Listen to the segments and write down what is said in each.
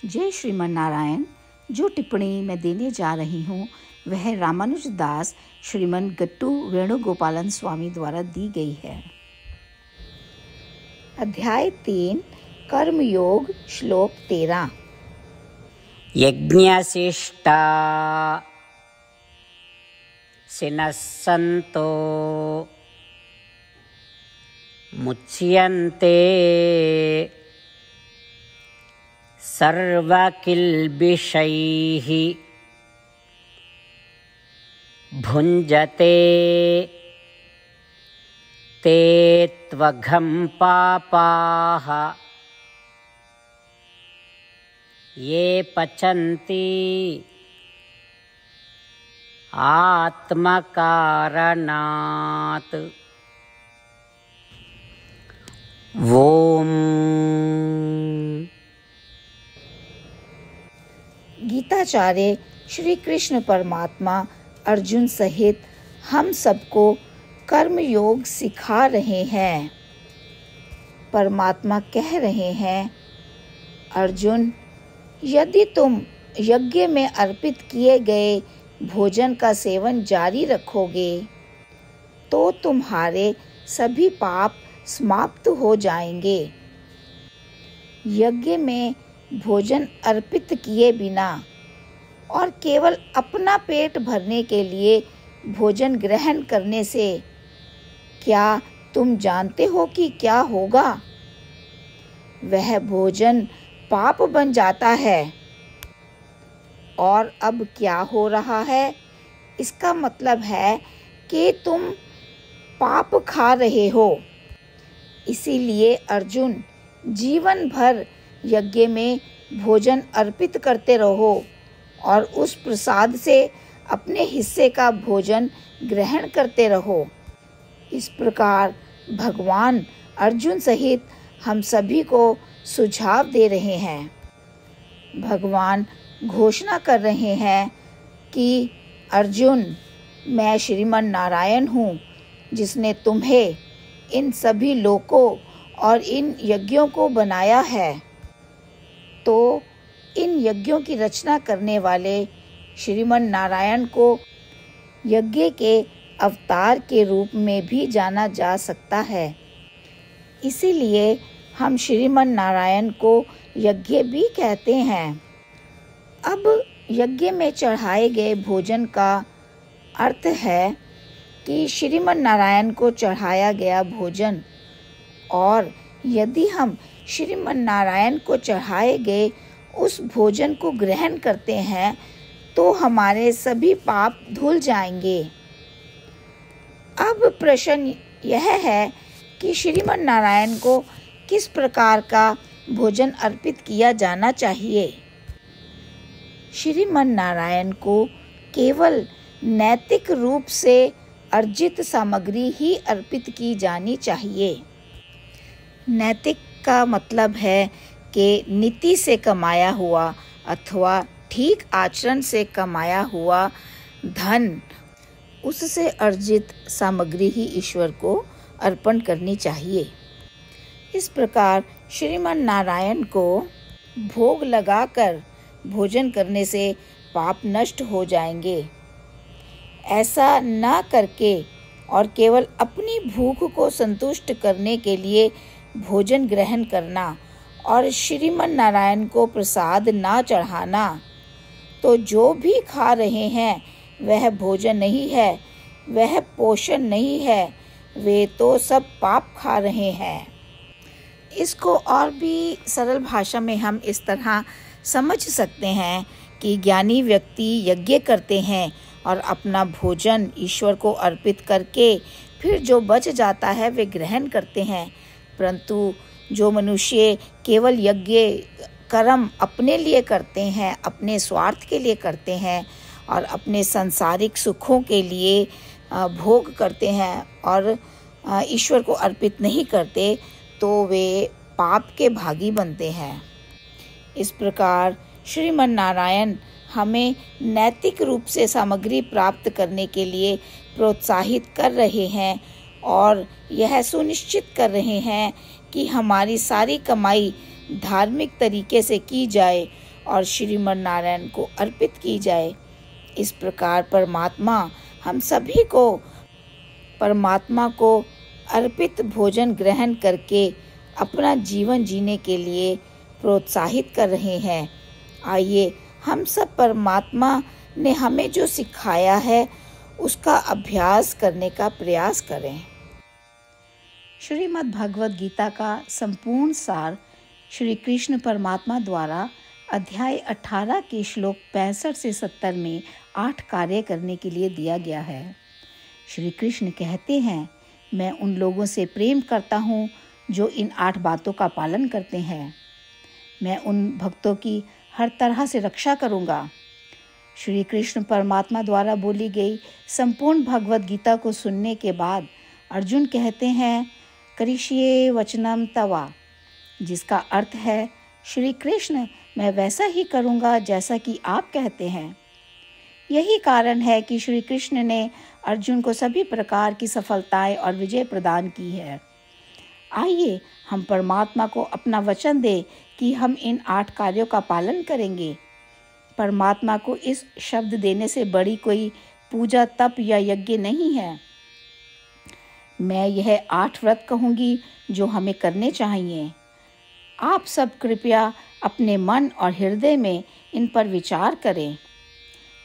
जय श्रीमन नारायण। जो टिप्पणी मैं देने जा रही हूँ वह रामानुज दास श्रीमन गट्टू वेणुगोपालन स्वामी द्वारा दी गई है। अध्याय 3 कर्मयोग श्लोक 13। यज्ञशिष्टा सिनः सन्तो मुच्यन्ते सर्वकिल्बिषैः भुञ्जते ते त्वघं पापाः ये पचन्ति आत्मकारणात्। ओम। गीताचार्य श्री कृष्ण परमात्मा अर्जुन सहित हम सबको कर्म योग सिखा रहे हैं। परमात्मा कह रहे हैं, अर्जुन, यदि तुम यज्ञ में अर्पित किए गए भोजन का सेवन जारी रखोगे तो तुम्हारे सभी पाप समाप्त हो जाएंगे। यज्ञ में भोजन अर्पित किए बिना और केवल अपना पेट भरने के लिए भोजन ग्रहण करने से क्या तुम जानते हो कि क्या होगा? वह भोजन पाप बन जाता है। और अब क्या हो रहा है? इसका मतलब है कि तुम पाप खा रहे हो। इसीलिए अर्जुन, जीवन भर यज्ञ में भोजन अर्पित करते रहो और उस प्रसाद से अपने हिस्से का भोजन ग्रहण करते रहो। इस प्रकार भगवान अर्जुन सहित हम सभी को सुझाव दे रहे हैं। भगवान घोषणा कर रहे हैं कि अर्जुन, मैं श्रीमन नारायण हूँ जिसने तुम्हें, इन सभी लोकों और इन यज्ञों को बनाया है। तो इन यज्ञों की रचना करने वाले श्रीमन नारायण को यज्ञ के अवतार के रूप में भी जाना जा सकता है। इसीलिए हम श्रीमन नारायण को यज्ञ भी कहते हैं। अब यज्ञ में चढ़ाए गए भोजन का अर्थ है कि श्रीमन नारायण को चढ़ाया गया भोजन। और यदि हम श्रीमन नारायण को चढ़ाए गए उस भोजन को ग्रहण करते हैं तो हमारे सभी पाप धुल जाएंगे। अब प्रश्न यह है कि श्रीमन नारायण को किस प्रकार का भोजन अर्पित किया जाना चाहिए? श्रीमन नारायण को केवल नैतिक रूप से अर्जित सामग्री ही अर्पित की जानी चाहिए। नैतिक का मतलब है कि नीति से कमाया हुआ अथवा ठीक आचरण से कमाया हुआ धन, उससे अर्जित सामग्री ही ईश्वर को अर्पण करनी चाहिए। इस प्रकार श्रीमन नारायण को भोग लगाकर भोजन करने से पाप नष्ट हो जाएंगे। ऐसा न करके और केवल अपनी भूख को संतुष्ट करने के लिए भोजन ग्रहण करना और श्रीमन नारायण को प्रसाद ना चढ़ाना, तो जो भी खा रहे हैं वह भोजन नहीं है, वह पोषण नहीं है, वे तो सब पाप खा रहे हैं। इसको और भी सरल भाषा में हम इस तरह समझ सकते हैं कि ज्ञानी व्यक्ति यज्ञ करते हैं और अपना भोजन ईश्वर को अर्पित करके फिर जो बच जाता है वे ग्रहण करते हैं। परंतु जो मनुष्य केवल यज्ञ कर्म अपने लिए करते हैं, अपने स्वार्थ के लिए करते हैं और अपने सांसारिक सुखों के लिए भोग करते हैं और ईश्वर को अर्पित नहीं करते, तो वे पाप के भागी बनते हैं। इस प्रकार श्रीमन नारायण हमें नैतिक रूप से सामग्री प्राप्त करने के लिए प्रोत्साहित कर रहे हैं और यह सुनिश्चित कर रहे हैं कि हमारी सारी कमाई धार्मिक तरीके से की जाए और श्रीमन नारायण को अर्पित की जाए। इस प्रकार परमात्मा हम सभी को परमात्मा को अर्पित भोजन ग्रहण करके अपना जीवन जीने के लिए प्रोत्साहित कर रहे हैं। आइए हम सब परमात्मा ने हमें जो सिखाया है उसका अभ्यास करने का प्रयास करें। श्रीमद् भगवद गीता का संपूर्ण सार श्री कृष्ण परमात्मा द्वारा अध्याय 18 के श्लोक 65 से 70 में 8 कार्य करने के लिए दिया गया है। श्री कृष्ण कहते हैं, मैं उन लोगों से प्रेम करता हूँ जो इन 8 बातों का पालन करते हैं। मैं उन भक्तों की हर तरह से रक्षा करूँगा। श्री कृष्ण परमात्मा द्वारा बोली गई संपूर्ण भगवद गीता को सुनने के बाद अर्जुन कहते हैं, करिष्ये वचनम तवा, जिसका अर्थ है, श्री कृष्ण मैं वैसा ही करूँगा जैसा कि आप कहते हैं। यही कारण है कि श्री कृष्ण ने अर्जुन को सभी प्रकार की सफलताएं और विजय प्रदान की है। आइए हम परमात्मा को अपना वचन दें कि हम इन 8 कार्यों का पालन करेंगे। परमात्मा को इस शब्द देने से बड़ी कोई पूजा, तप या यज्ञ नहीं है। मैं यह 8 व्रत कहूँगी जो हमें करने चाहिए। आप सब कृपया अपने मन और हृदय में इन पर विचार करें।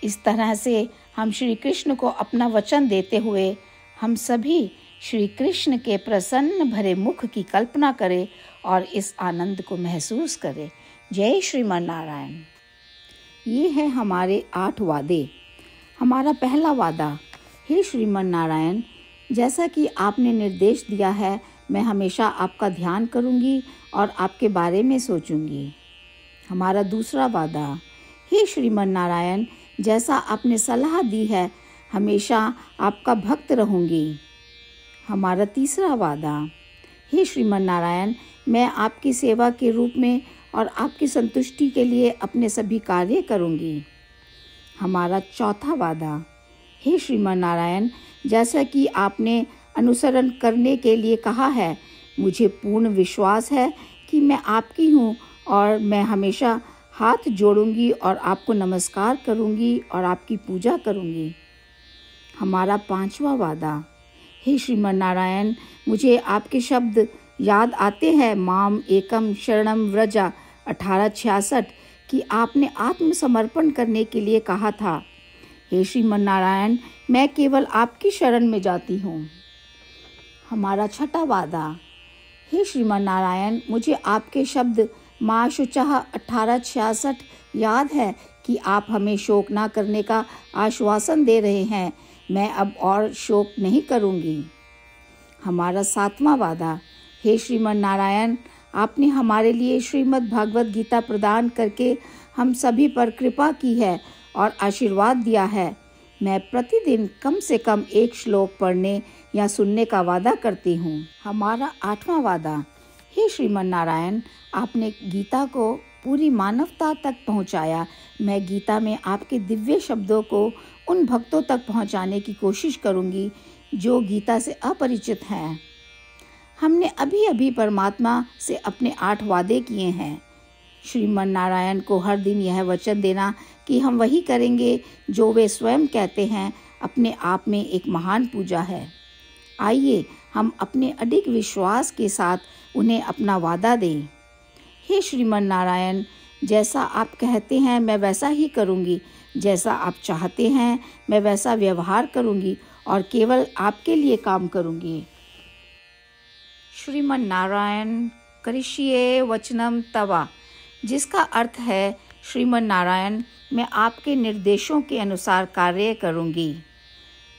इस तरह से हम श्री कृष्ण को अपना वचन देते हुए हम सभी श्री कृष्ण के प्रसन्न भरे मुख की कल्पना करें और इस आनंद को महसूस करें। जय श्रीमन नारायण। ये है हमारे 8 वादे। हमारा पहला वादा, हे श्रीमन नारायण, जैसा कि आपने निर्देश दिया है, मैं हमेशा आपका ध्यान करूंगी और आपके बारे में सोचूंगी। हमारा दूसरा वादा, हे श्रीमन नारायण, जैसा आपने सलाह दी है, हमेशा आपका भक्त रहूंगी। हमारा तीसरा वादा, हे श्रीमन नारायण, मैं आपकी सेवा के रूप में और आपकी संतुष्टि के लिए अपने सभी कार्य करूंगी। हमारा चौथा वादा, हे श्रीमन नारायण, जैसा कि आपने अनुसरण करने के लिए कहा है, मुझे पूर्ण विश्वास है कि मैं आपकी हूँ और मैं हमेशा हाथ जोड़ूंगी और आपको नमस्कार करूंगी और आपकी पूजा करूंगी। हमारा 5वां वादा, हे श्रीमन नारायण, मुझे आपके शब्द याद आते हैं, माम एकम शरणम व्रजा 1866, कि आपने आत्मसमर्पण करने के लिए कहा था। हे श्रीमन नारायण, मैं केवल आपकी शरण में जाती हूँ। हमारा 6वां वादा, हे श्रीमन नारायण, मुझे आपके शब्द माँ शुचः 1866 याद है कि आप हमें शोक ना करने का आश्वासन दे रहे हैं। मैं अब और शोक नहीं करूँगी। हमारा 7वां वादा, हे श्रीमन नारायण, आपने हमारे लिए श्रीमद् भागवत गीता प्रदान करके हम सभी पर कृपा की है और आशीर्वाद दिया है। मैं प्रतिदिन कम से कम 1 श्लोक पढ़ने या सुनने का वादा करती हूँ। हमारा 8वां वादा, हे श्रीमन नारायण, आपने गीता को पूरी मानवता तक पहुँचाया। मैं गीता में आपके दिव्य शब्दों को उन भक्तों तक पहुँचाने की कोशिश करूँगी जो गीता से अपरिचित हैं। हमने अभी अभी परमात्मा से अपने 8 वादे किए हैं। श्रीमन नारायण को हर दिन यह वचन देना कि हम वही करेंगे जो वे स्वयं कहते हैं, अपने आप में एक महान पूजा है। आइए हम अपने अडिग विश्वास के साथ उन्हें अपना वादा दें। हे श्रीमन नारायण, जैसा आप कहते हैं मैं वैसा ही करूँगी। जैसा आप चाहते हैं मैं वैसा व्यवहार करूँगी और केवल आपके लिए काम करूँगी। श्रीमन नारायण करिष्ये वचनम तवा, जिसका अर्थ है, श्रीमन नारायण, मैं आपके निर्देशों के अनुसार कार्य करूँगी।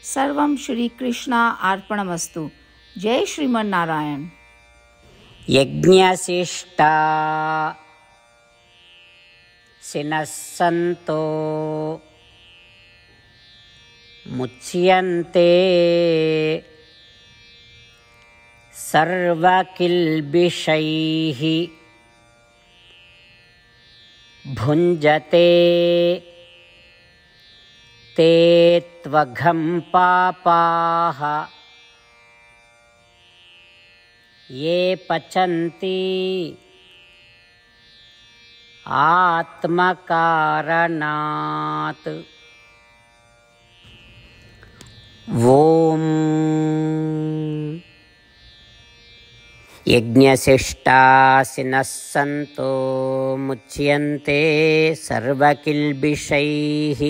सर्वम श्री कृष्णा अर्पणमस्तु। जय श्रीमन नारायण। यज्ञशिष्टा सिनः सन्तो मुच्यन्ते सर्वकिल्बिषैः भुञ्जते ते त्वघं पापाः ये पचन्ति आत्मकारणात्। ॐ यज्ञशिष्टासिनः सन्तो मुच्यन्ते सर्वकिल्बिषैः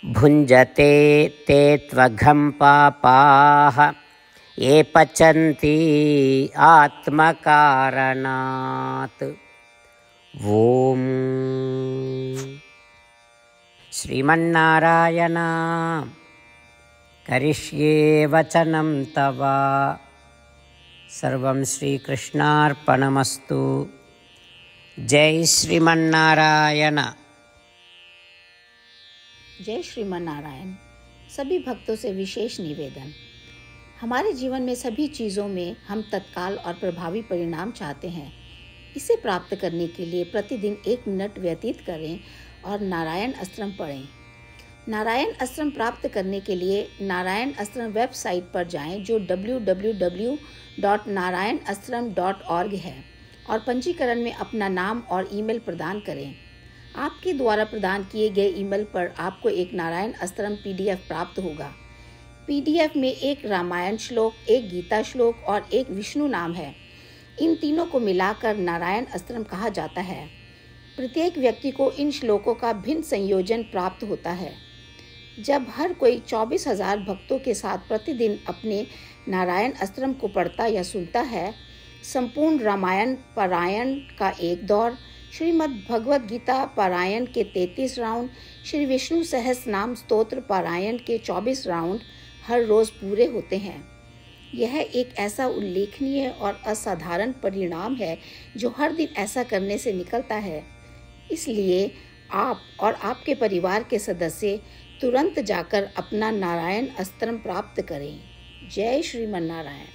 भुञ्जते ते त्वघं पापाः ये पचन्ति आत्मकारणात्। ॐ श्रीमन्नारायण करिष्ये वचनं तव। सर्वं श्रीकृष्णार्पणमस्तु। जय श्रीमन्नारायण। जय श्रीमन्नारायण। सभी भक्तों से विशेष निवेदन, हमारे जीवन में सभी चीज़ों में हम तत्काल और प्रभावी परिणाम चाहते हैं। इसे प्राप्त करने के लिए प्रतिदिन 1 मिनट व्यतीत करें और नारायण अस्त्रम पढ़ें। नारायण अस्त्रम प्राप्त करने के लिए नारायण अस्त्रम वेबसाइट पर जाएं, जो www.narayanastram.org है, और पंजीकरण में अपना नाम और ईमेल प्रदान करें। आपके द्वारा प्रदान किए गए ईमेल पर आपको एक नारायण अस्त्रम PDF प्राप्त होगा। PDF में 1 रामायण श्लोक, 1 गीता श्लोक और 1 विष्णु नाम है। इन तीनों को मिलाकर नारायण अस्त्रम कहा जाता है। प्रत्येक व्यक्ति को इन श्लोकों का भिन्न संयोजन प्राप्त होता है। जब हर कोई 24,000 भक्तों के साथ प्रतिदिन अपने नारायण अस्त्रम को पढ़ता या सुनता है, संपूर्ण रामायण पारायण का 1 दौर, श्रीमद् भगवद गीता पारायण के 33 राउंड, श्री विष्णु सहस्त्र नाम स्तोत्र पारायण के 24 राउंड हर रोज पूरे होते हैं। यह एक ऐसा उल्लेखनीय और असाधारण परिणाम है जो हर दिन ऐसा करने से निकलता है। इसलिए आप और आपके परिवार के सदस्य तुरंत जाकर अपना नारायण अस्त्रम प्राप्त करें। जय श्रीमन्नारायण।